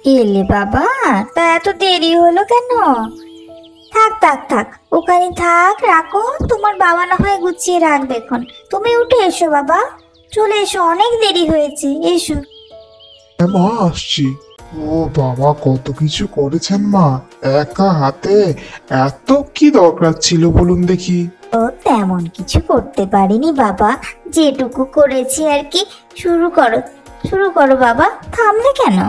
এলে বাবা, তা এত দেরি হলো কেন? থাক থাক থাক, ওখানে থাক, রাখো। তোমার বাবা না হয় গুছিয়ে রাখবে এখন। তুমি উঠে এসো বাবা, চলে এসো, অনেক দেরি হয়েছে, এসো। হ্যাঁ মা, আসছি। ও বাবা, কত কিছু করেছেন মা একা হাতে! এত কি দরকার ছিল বলুন দেখি? ও তেমন কিছু করতে পারিনি বাবা, যেটুকু করেছি আর কি। শুরু করো, শুরু করো বাবা, থামলে কেন?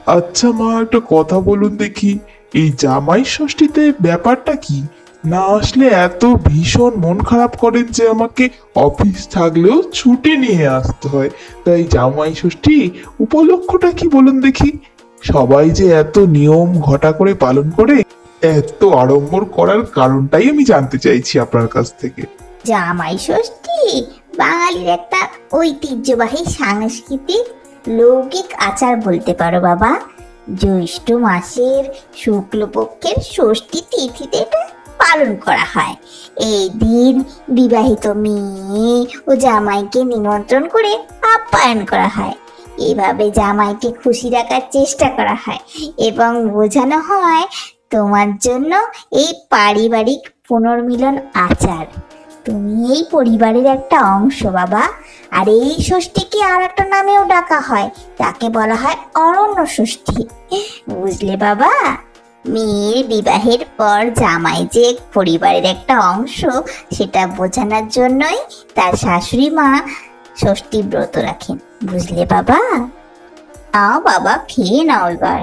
আচ্ছা মা, একটা কথা বলুন দেখি, এই জামাই ষষ্ঠীতে ব্যাপারটা কি? না আসলে এত ভীষণ মন খারাপ করেন যে আমাকে অফিস থাকলেও ছুটি নিয়ে আসতে হয়। তাই জামাই ষষ্ঠী উপলক্ষটা কি বলুন দেখি? সবাই যে এত নিয়ম ঘটা করে পালন করে, এত আড়ম্বর করার কারণটাই আমি জানতে চাইছি আপনার কাছ থেকে। জামাই ষষ্ঠী বাঙালির একটা ঐতিহ্যবাহী সাংস্কৃতিক লৌকিক আচার বলতে পারো বাবা। জ্যৈষ্ঠ মাসের শুক্লপক্ষের ষষ্ঠী তিথিতে এটা পালন করা হয়। এই দিন বিবাহিত মেয়ে ও জামাইকে নিমন্ত্রণ করে আপ্যায়ন করা হয়। এভাবে জামাইকে খুশি রাখার চেষ্টা করা হয় এবং বোঝানো হয় তোমার জন্য এই পারিবারিক পুনর্মিলন আচার। তুমি এই পরিবারের একটা অংশ বাবা। আর এই ষষ্ঠীকে আর একটা নামেও ডাকা হয়, তাকে বলা হয় অরণ্য ষষ্ঠী। বুঝলে বাবা? মেয়ের বিবাহের পর জামাই যে পরিবারের একটা অংশ, সেটা বোঝানোর জন্যই তার শাশুড়ি মা ষষ্ঠী ব্রত রাখেন। বুঝলে বাবা? নাও বাবা, খেয়ে নাও এবার।